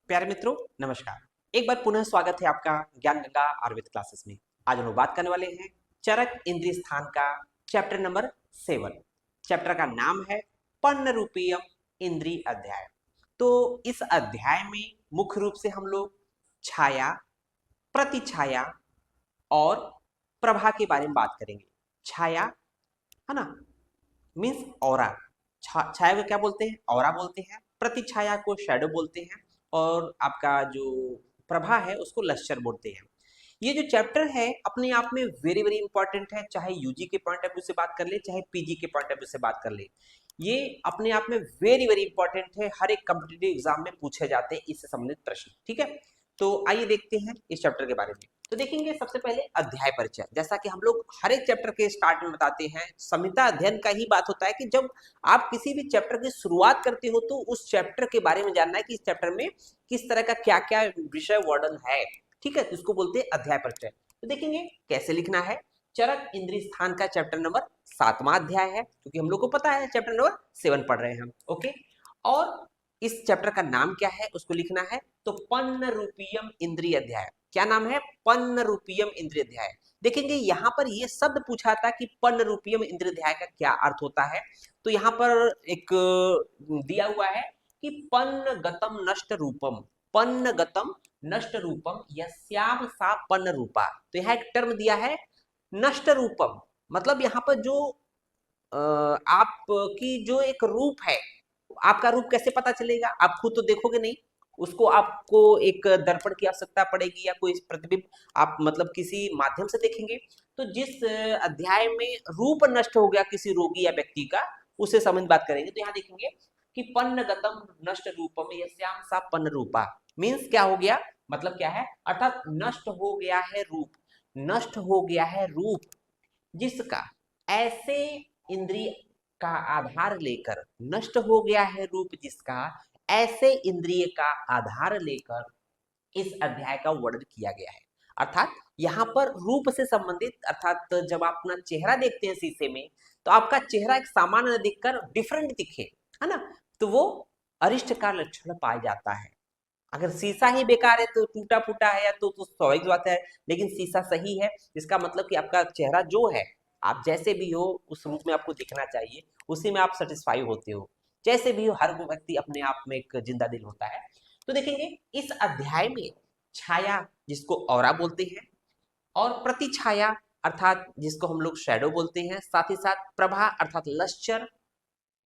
प्यारे मित्रों, नमस्कार। एक बार पुनः स्वागत है आपका ज्ञान गंगा आयुर्वेद क्लासेस में। आज हम लोग बात करने वाले हैं चरक इंद्रिय स्थान का चैप्टर नंबर 7। चैप्टर का नाम है पन्न रूपीयम इंद्रिय अध्याय। तो इस अध्याय में मुख्य रूप से हम लोग छाया, प्रतिछाया और प्रभा के बारे में बात करेंगे। छाया है ना, मीन्स ऑरा। छाया को क्या बोलते हैं? ऑरा बोलते हैं। प्रतिछाया को शैडो बोलते हैं। और आपका जो प्रभा है उसको लश्चर बोलते हैं। ये जो चैप्टर है अपने आप में वेरी वेरी इंपॉर्टेंट है, चाहे यूजी के पॉइंट ऑफ व्यू से बात कर ले, चाहे पीजी के पॉइंट ऑफ व्यू से बात कर ले। ये अपने आप में वेरी वेरी इंपॉर्टेंट है, हर एक कॉम्पिटिटिव एग्जाम में पूछे जाते हैं इससे संबंधित प्रश्न। ठीक है, तो आइए देखते हैं इस चैप्टर के बारे में। तो देखेंगे सबसे पहले अध्याय परिचय। जैसा कि हम लोग हर एक चैप्टर के स्टार्ट में बताते हैं, संहिता अध्ययन का ही बात होता है कि जब आप किसी भी चैप्टर की शुरुआत करते हो तो उस चैप्टर के बारे में जानना है कि इस चैप्टर में किस तरह का क्या क्या विषय वर्णन है। ठीक है, इसको बोलते हैं अध्याय परिचय। तो देखेंगे कैसे लिखना है। चरक इंद्रिय स्थान का चैप्टर नंबर 7वां अध्याय है, क्योंकि हम लोग को पता है चैप्टर नंबर 7 पढ़ रहे हैं हम। ओके, और इस चैप्टर का नाम क्या है उसको लिखना है। तो पन्न रूपीयम इंद्रिय अध्याय। क्या नाम है? पन्न रूपीयम इंद्रिय अध्याय। देखेंगे यहाँ पर ये शब्द पूछा था कि पन्न रूपीयम इंद्रिय अध्याय का क्या अर्थ होता है। तो यहाँ पर एक दिया हुआ है कि पन्न गतम नष्ट रूपम, पन्न गतम नष्ट रूपम यस्याम सा पन्न रूपा। तो यहाँ एक टर्म दिया है नष्ट रूपम, मतलब यहाँ पर जो आपकी जो एक रूप है, आपका रूप कैसे पता चलेगा? आप खुद तो देखोगे नहीं उसको, आपको एक दर्पण की आवश्यकता पड़ेगी या कोई प्रतिबिंब आप मतलब किसी माध्यम से देखेंगे। तो जिस अध्याय में रूप नष्ट हो गया किसी रोगी या व्यक्ति का, उससे संबंधित बात करेंगे। तो यहाँ देखेंगे कि पन्न गतम नष्ट रूपम यस्याम सा पन्न रूपा। मीन्स क्या हो गया, मतलब क्या है, अर्थात नष्ट हो गया है रूप, नष्ट हो गया है रूप जिसका ऐसे इंद्रिय का आधार लेकर, नष्ट हो गया है रूप जिसका ऐसे इंद्रिय का आधार लेकर इस अध्याय का वर्णन किया गया है। अर्थात यहाँ पर रूप से संबंधित, अर्थात जब आप अपना चेहरा देखते हैं शीशे में तो आपका चेहरा एक सामान्य दिखकर डिफरेंट दिखे, है ना, तो वो अरिष्ट का लक्षण पाया जाता है। अगर शीशा ही बेकार है तो टूटा फूटा है या तो स्वाभाविक बात है, लेकिन शीशा सही है, इसका मतलब कि आपका चेहरा जो है, आप जैसे भी हो उस रूप में आपको दिखना चाहिए, उसी में आप सेटिस्फाई होते हो। जैसे भी हो, हर व्यक्ति अपने आप में एक जिंदा दिल होता है। तो देखेंगे इस अध्याय में छाया, जिसको औरा बोलते हैं, और प्रतिछाया अर्थात जिसको हम लोग शैडो बोलते हैं, साथ ही साथ प्रभा अर्थात लश्चर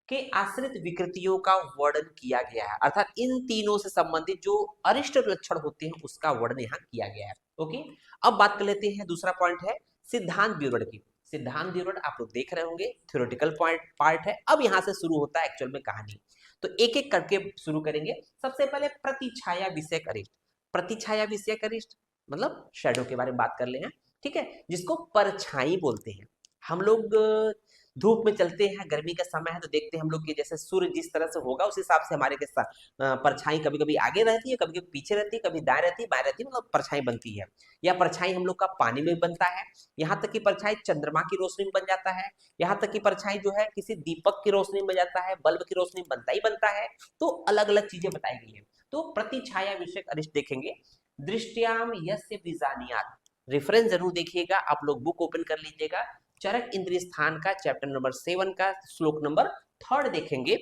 के आश्रित विकृतियों का वर्णन किया गया है। अर्थात इन तीनों से संबंधित जो अरिष्ट लक्षण होते हैं उसका वर्णन यहाँ किया गया है। ओके, अब बात कर लेते हैं, दूसरा पॉइंट है सिद्धांत विवरण की। सिद्धांत विवरण आप लोग देख रहे होंगे, थ्योरेटिकल पॉइंट पार्ट है। अब यहाँ से शुरू होता है एक्चुअल में कहानी। तो एक एक करके शुरू करेंगे। सबसे पहले प्रतिछाया विषयक अरिष्ट। प्रतिछाया विषयक अरिष्ट मतलब शैडो के बारे में बात कर ले हैं। ठीक है, जिसको परछाई बोलते हैं। हम लोग धूप में चलते हैं, गर्मी का समय है तो देखते हैं हम लोग कि जैसे सूर्य जिस तरह से होगा उस हिसाब से हमारे के साथ परछाई कभी कभी आगे रहती है, कभी कभी पीछे रहती है, कभी दाएं रहती है, बाएं रहती है, मतलब परछाई बनती है। या परछाई हम लोग का पानी में बनता है, यहाँ तक कि परछाई चंद्रमा की रोशनी में बन जाता है, यहाँ तक कि परछाई जो है किसी दीपक की रोशनी में बन जाता है, बल्ब की रोशनी में बनता ही बनता है। तो अलग अलग चीजें बताई गई है। तो प्रतिछाया विषयक अरिष्ट देखेंगे। दृष्टियाम यस्य बीजानियात, रेफरेंस जरूर देखिएगा, आप लोग बुक ओपन कर लीजिएगा। चरक इंद्रिय स्थान का चैप्टर नंबर 7 का श्लोक नंबर 3 देखेंगे।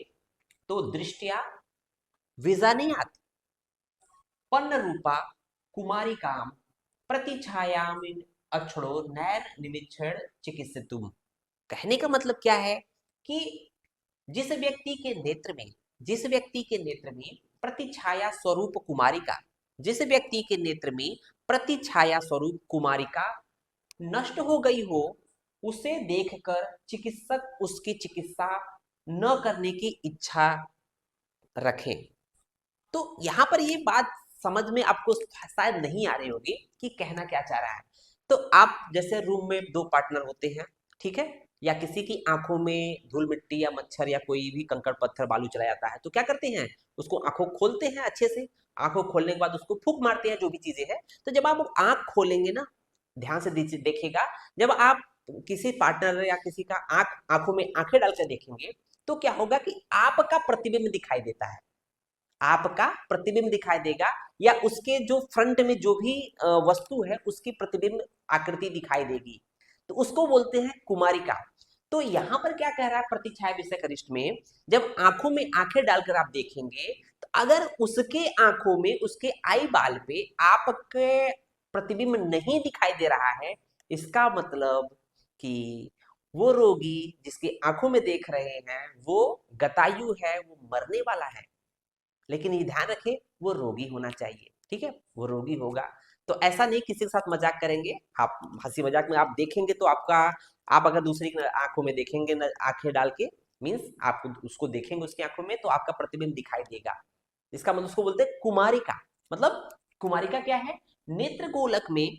तो दृष्टिया विजानियात पन्न रूपा कुमारिकाम प्रतिछायामिन अक्षरो नैर निमिक्षण चिकित्सितुम। कहने का मतलब क्या है कि जिस व्यक्ति के नेत्र में, जिस व्यक्ति के नेत्र में प्रतिछाया स्वरूप कुमारिका, जिस व्यक्ति के नेत्र में प्रतिछाया स्वरूप कुमारिका नष्ट हो गई हो, उसे देखकर चिकित्सक उसकी चिकित्सा न करने की इच्छा रखें। तो यहाँ पर ये बात समझ में आपको शायद नहीं आ रही होगी कि कहना क्या चाह रहा है। तो आप जैसे रूम में दो पार्टनर होते हैं, ठीक है, या किसी की आंखों में धूल मिट्टी या मच्छर या कोई भी कंकड़ पत्थर बालू चला जाता है, तो क्या करते हैं, उसको आंखों खोलते हैं अच्छे से। आंखों खोलने के बाद उसको फूंक मारते हैं, जो भी चीजें हैं। तो जब आप आंख खोलेंगे ना, ध्यान से देखिएगा, जब आप किसी पार्टनर या किसी का आंखों में आंखें डालकर देखेंगे तो क्या होगा कि आपका प्रतिबिंब दिखाई देता है। आपका प्रतिबिंब दिखाई देगा, या उसके जो फ्रंट में जो भी वस्तु है उसकी प्रतिबिंब आकृति दिखाई देगी, तो उसको बोलते हैं कुमारिका। तो यहां पर क्या कह रहा है प्रतिछाया विषयक अरिष्ट में, जब आंखों में आंखें डालकर आप देखेंगे तो अगर उसके आंखों में उसके आई बाल पे आपके प्रतिबिंब नहीं दिखाई दे रहा है, इसका मतलब कि वो रोगी जिसकी आंखों में देख रहे हैं वो गतायु है, वो मरने वाला है। लेकिन ये ध्यान रखें वो रोगी होना चाहिए, ठीक है, वो रोगी होगा। तो ऐसा नहीं किसी के साथ मजाक करेंगे आप, हंसी मजाक में आप देखेंगे तो आपका, आप अगर दूसरी की आंखों में देखेंगे न आंखें डाल के, मीन्स आप उसको देखेंगे उसकी आंखों में तो आपका प्रतिबिंब दिखाई देगा। इसका मतलब उसको बोलते हैं कुमारिका। मतलब कुमारिका क्या है, नेत्र गोलक में,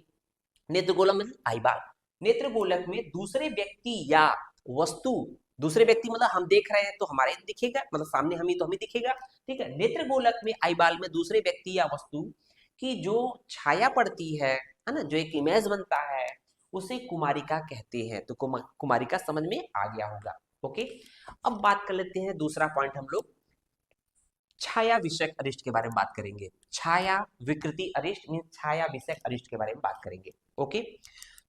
नेत्र गोलक में आई बाल, नेत्र गोलक में दूसरे व्यक्ति या वस्तु, दूसरे व्यक्ति मतलब हम देख रहे हैं तो हमारे दिखेगा, मतलब सामने हम ही तो हमें दिखेगा, ठीक है। नेत्र गोलक में आईबाल में दूसरे व्यक्ति या वस्तु की जो छाया पड़ती है ना, जो एक इमेज बनता है, उसे कुमारिका कहते हैं। तो कुमारिका समझ में आ गया होगा। ओके, अब बात कर लेते हैं दूसरा पॉइंट, हम लोग छाया विषयक अरिष्ट के बारे में बात करेंगे। छाया विकृति अरिष्ट मीन छाया विषयक अरिष्ट के बारे में बात करेंगे। ओके,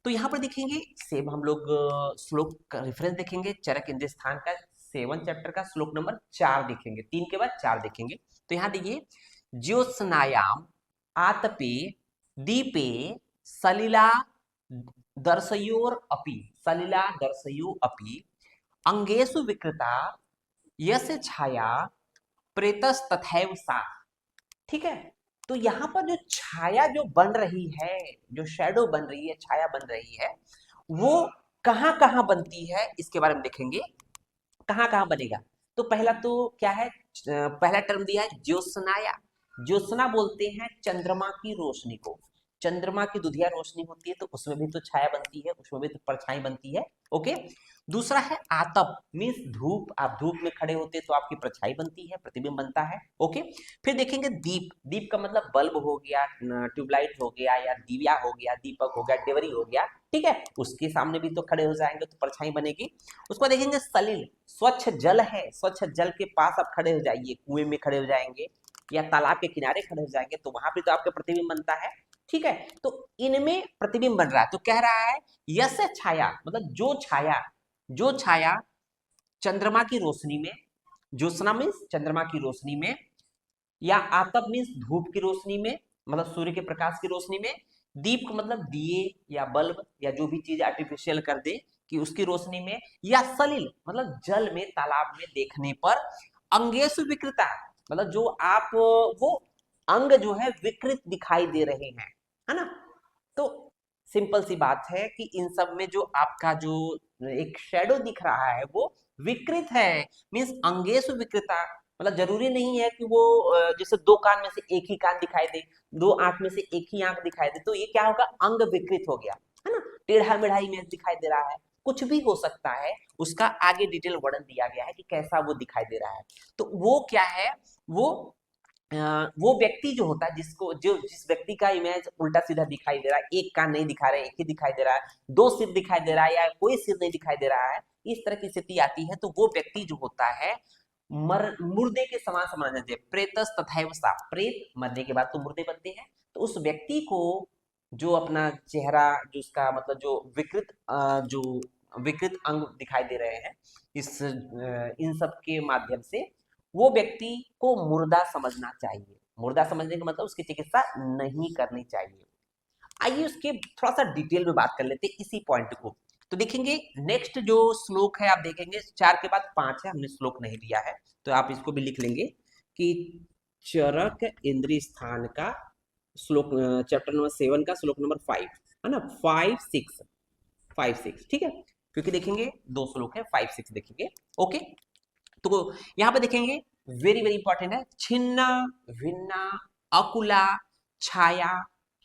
तो यहाँ पर देखेंगे सेम हम लोग श्लोक का रेफरेंस देखेंगे, चरक इंद्रिय स्थान का 7 चैप्टर का श्लोक नंबर 4 देखेंगे, 3 के बाद 4 देखेंगे। तो यहाँ देखिए, ज्योत्स्नायाम आतपे दीपे सलिला दर्शयोर अपि, सलिला दर्शयो अपि अंगेषु विकृता यश छाया प्रेतस तथैव सा। ठीक है, तो यहाँ पर जो छाया जो बन रही है, जो शैडो बन रही है, छाया बन रही है, वो कहाँ कहाँ बनती है इसके बारे में देखेंगे, कहाँ कहाँ बनेगा। तो पहला तो क्या है, पहला टर्म दिया है ज्योत्सनाया। ज्योत्सना बोलते हैं चंद्रमा की रोशनी को, चंद्रमा की दुधिया रोशनी होती है तो उसमें भी तो छाया बनती है, उसमें भी तो परछाई बनती है। ओके, दूसरा है आतप मीन्स धूप, आप धूप में खड़े होते हैं तो आपकी परछाई बनती है, प्रतिबिंब बनता है। ओके, फिर देखेंगे दीप, दीप का मतलब बल्ब हो गया, ट्यूबलाइट हो गया, या दिव्या हो गया, दीपक हो गया, डेवरी हो गया, ठीक है, उसके सामने भी तो खड़े हो जाएंगे तो परछाई बनेगी। उसको देखेंगे सलिल, स्वच्छ जल है, स्वच्छ जल के पास आप खड़े हो जाइए, कुएं में खड़े हो जाएंगे या तालाब के किनारे खड़े हो जाएंगे तो वहां पे तो आपका प्रतिबिंब बनता है, ठीक है। तो इनमें प्रतिबिंब बन रहा है, तो कह रहा है यश छाया, मतलब जो छाया, जो छाया चंद्रमा की रोशनी में, ज्योत्सना मीन्स चंद्रमा की रोशनी में, या आतप मीन्स धूप की रोशनी में, मतलब सूर्य के प्रकाश की रोशनी में, दीप का मतलब दिए या बल्ब या जो भी चीज आर्टिफिशियल कर दे कि उसकी रोशनी में, या सलिल मतलब जल में, तालाब में देखने पर, अंगेशु विकृता मतलब जो आप वो अंग जो है विकृत दिखाई दे रहे हैं, है ना। तो सिंपल सी बात है कि इन सब में जो आपका जो एक शेडो दिख रहा है वो विकृत है, मीन्स अंगेशु विकृता, मतलब जरूरी नहीं है कि वो जैसे दो कान में से एक ही कान दिखाई दे, दो आंख में से एक ही आंख दिखाई दे, तो ये क्या होगा, अंग विकृत हो गया, है ना, टेढ़ा मेढ़ा इमेज दिखाई दे रहा है, कुछ भी हो सकता है। उसका आगे डिटेल वर्णन दिया गया है कि कैसा वो दिखाई दे रहा है। तो वो क्या है, वो वो व्यक्ति जो होता है जिसको, जो जिस व्यक्ति का इमेज उल्टा सीधा दिखाई दे रहा है, एक कान नहीं दिखा रहा है, एक ही दिखाई दे रहा है, दो सिर दिखाई दे रहा है या कोई सिर नहीं दिखाई दे रहा है, इस तरह की स्थिति आती है, तो वो व्यक्ति जो होता है मुर्दे के समान समझना चाहिए। प्रेतस तथैव सा, प्रेत मरने के बाद तो मुर्दे बनते हैं, तो उस व्यक्ति को जो अपना चेहरा, जो उसका मतलब जो विकृत जो विकृत अंग दिखाई दे रहे हैं, इस इन सब के माध्यम से वो व्यक्ति को मुर्दा समझना चाहिए। मुर्दा समझने का मतलब उसकी चिकित्सा नहीं करनी चाहिए। आइए उसके थोड़ा सा डिटेल में बात कर लेते हैं इसी पॉइंट को। तो देखेंगे नेक्स्ट जो श्लोक है, आप देखेंगे 4 के बाद 5 है, हमने श्लोक नहीं दिया है तो आप इसको भी लिख लेंगे कि चरक इंद्रिय स्थान का श्लोक, चैप्टर नंबर 7 का श्लोक नंबर 5 है ना, 5 6 ठीक है, क्योंकि देखेंगे 2 श्लोक है, 5 6 देखेंगे। ओके, तो यहां पे देखेंगे वेरी वेरी इंपॉर्टेंट है, छिन्ना भिन्ना अकुला छाया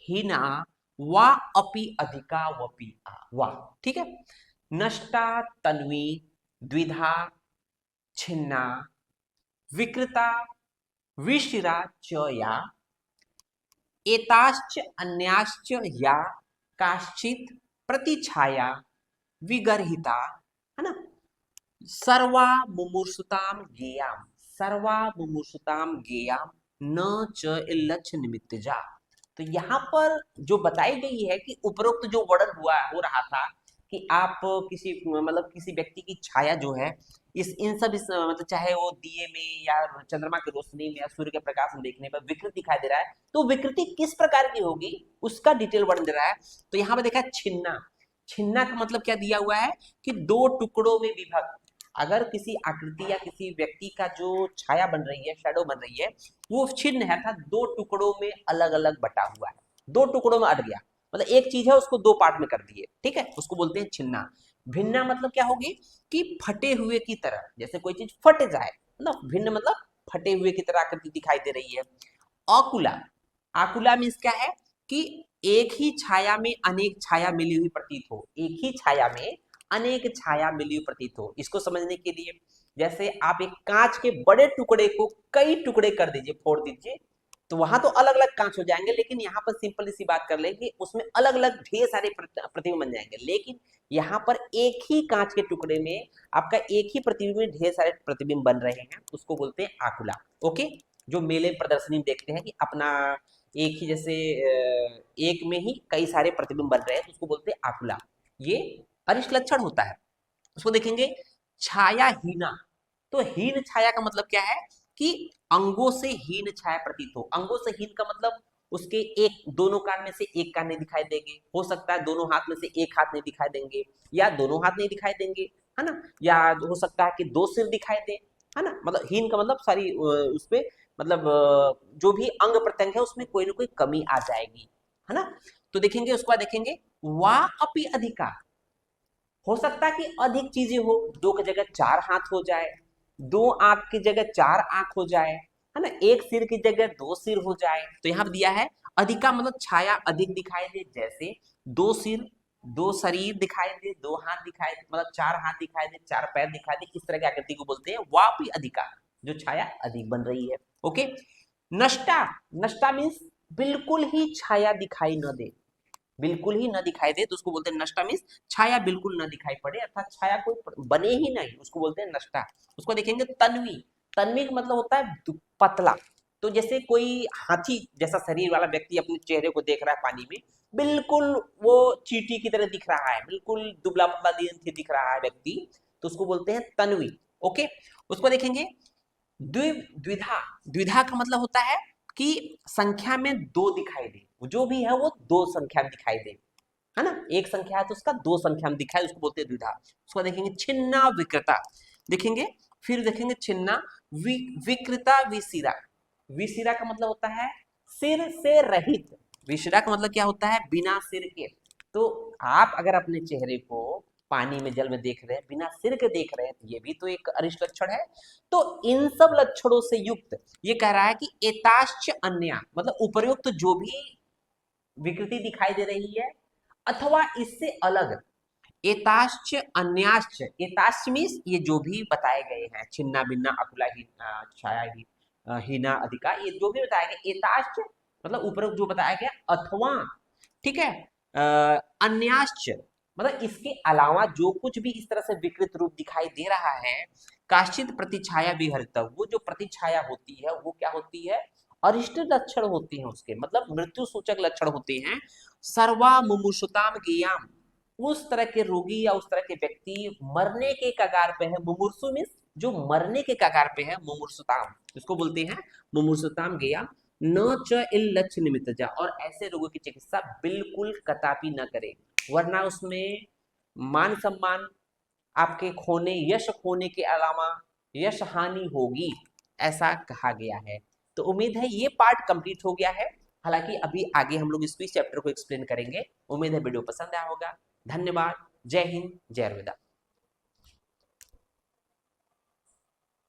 हीना वा अपि अधिका वपि वा, ठीक है, नष्टा तन्वी द्विधा छिन्ना विकृता विशिरा च या एताश्च अन्याश्च या काश्चित प्रतिछाया विगर्हिता, है ना, सर्वा मुमूर्षुताम गेयाम, सर्वा मुमूर्षुताम गेयाम न च इल्लच्छ निमित्तजा। तो यहाँ पर जो बताई गई है कि उपरोक्त जो वर्णन हो रहा था कि आप किसी मतलब किसी व्यक्ति की छाया जो है इस मतलब चाहे वो दिए में या चंद्रमा की रोशनी में या सूर्य के प्रकाश में देखने पर विकृत दिखाई दे रहा है, तो विकृति किस प्रकार की होगी उसका डिटेल वर्णन दे रहा है। तो यहाँ पे देखा छिन्ना, छिन्ना का मतलब क्या दिया हुआ है कि दो टुकड़ों में विभक्त। अगर किसी आकृति या किसी व्यक्ति का जो छाया बन रही है, शैडो बन रही है, वो छिन्न है था दो टुकड़ों में अलग अलग बटा हुआ है, दो टुकड़ों में अट गया, मतलब एक चीज है उसको दो पार्ट में कर दिए, ठीक है, उसको बोलते हैं छिन्ना। भिन्ना मतलब क्या होगी कि फटे हुए की तरह, जैसे कोई चीज फट जाए, मतलब भिन्न मतलब फटे हुए की तरह आकृति दिखाई दे रही है। आकुला, आकुला मीन्स क्या है कि एक ही छाया में अनेक छाया मिली हुई प्रतीत हो, एक ही छाया में अनेक छाया मिली हुई प्रतीत हो। इसको समझने के लिए जैसे आप एक कांच के बड़े टुकड़े को कई टुकड़े कर दीजिए, फोड़ दीजिए, तो वहां तो अलग अलग कांच हो जाएंगे, लेकिन यहाँ पर सिंपल सी बात कर लेंगे उसमें अलग अलग ढेर सारे प्रतिबिंब बन जाएंगे। लेकिन यहाँ पर एक ही कांच के टुकड़े में आपका एक ही प्रतिबिंब में ढेर सारे प्रतिबिंब बन रहे हैं, उसको बोलते हैं आकुला। ओके, जो मेले प्रदर्शनी में देखते हैं कि अपना एक ही जैसे एक में ही कई सारे प्रतिबिंब बन रहे हैं, तो उसको बोलते हैं आकुला। ये अरिष्ट लक्षण होता है। उसको देखेंगे छाया हीना। तो हीन छाया का मतलब क्या है कि अंगों से हीन छाया प्रतीत हो। अंगों से हीन का मतलब उसके एक दोनों कान में से एक कान नहीं दिखाई देंगे, हो सकता है दोनों हाथ में से एक हाथ नहीं दिखाई देंगे, या दोनों हाथ नहीं दिखाई देंगे, है ना, या हो सकता है कि दो सिर दिखाई दे, है ना, मतलब हीन का मतलब सारी उसपे मतलब जो भी अंग प्रत्यंग है उसमें कोई ना कोई कमी आ जाएगी, है ना। तो देखेंगे उसके बाद देखेंगे वा अपि अधिका। हो सकता है कि अधिक चीजें हो, दो की जगह चार हाथ हो जाए, दो आंख की जगह चार आंख हो जाए, है ना, एक सिर की जगह दो सिर हो जाए। तो यहाँ दिया है अधिका मतलब छाया अधिक दिखाई दे, जैसे दो सिर, दो शरीर दिखाई दे, दो हाथ दिखाई दे, मतलब चार हाथ दिखाई दे, चार पैर दिखाई दे, इस तरह की आकृति को बोलते हैं वापी अधिका, जो छाया अधिक बन रही है। ओके, नष्टा, नष्टा मीन्स बिल्कुल ही छाया दिखाई न दे, बिल्कुल ही न दिखाई दे तो उसको बोलते हैं नष्टा, मीन्स छाया बिल्कुल न दिखाई पड़े, अर्थात छाया कोई बने ही नहीं, उसको बोलते हैं नष्टा। उसको देखेंगे तन्वी, तन्वी का मतलब होता है पतला। तो जैसे कोई हाथी जैसा शरीर वाला व्यक्ति अपने चेहरे को देख रहा है पानी में, बिल्कुल वो चींटी की तरह दिख रहा है, बिल्कुल दुबला पतला दिख रहा है व्यक्ति, तो उसको बोलते हैं तन्वी। ओके, उसको देखेंगे द्विधा, द्विधा का मतलब होता है कि संख्या में दो दिखाई दे, जो भी है वो दो संख्या में दिखाई दे, है ना, एक संख्या है तो उसका दो संख्या में दिखाई, उसको बोलते हैं द्विधा। उसको देखेंगे छिन्ना विकृता, देखेंगे फिर देखेंगे छिन्ना विकृता विशिरा। विशिरा का मतलब होता है सिर से रहित, विशिरा का मतलब क्या होता है बिना सिर के। तो आप अगर अपने चेहरे को पानी में जल में देख रहे हैं, बिना सिर के देख रहे हैं, तो ये भी तो एक अरिष्ट लक्षण है। तो इन सब लक्षणों से युक्त ये कह रहा है कि एताश्च अन्या मतलब उपर्युक्त जो भी विकृति दिखाई दे रही है अथवा इससे अलग, एताश्च अन्याश्च, एताश्च मीन्स ये जो भी बताए गए हैं छिन्ना भिन्ना अकुला छाया हीना अधिका, ये जो भी बताया गया एताश्च मतलब उपरोक्त जो बताया गया, अथवा ठीक है अन्याश्च मतलब इसके अलावा जो कुछ भी इस तरह से विकृत रूप दिखाई दे रहा है, काश्चित प्रतिछाया विहरित, वो जो प्रतिछाया होती है वो क्या होती है, अरिष्ट लक्षण होती हैं उसके, मतलब मृत्यु सूचक लक्षण होते हैं। सर्वा मुमुषुताम गेयाम, उस तरह के रोगी या उस तरह के व्यक्ति मरने के कगार पे है, मुमूर्षु मीन्स जो मरने के कगार पे है, मुमूर्षुताम इसको बोलते हैं मुमूर्षुताम गेया। न च इल लक्ष्य निमित्त जा, और ऐसे रोगों की चिकित्सा बिल्कुल कदापि न करे, वरना उसमें मान सम्मान आपके खोने, यश खोने के अलावा यश हानि होगी, ऐसा कहा गया है। तो उम्मीद है ये पार्ट कंप्लीट हो गया है, हालांकि अभी आगे हम लोग इस चैप्टर को एक्सप्लेन करेंगे। उम्मीद है वीडियो पसंद आया होगा। धन्यवाद, जय हिंद, जय अरविंद।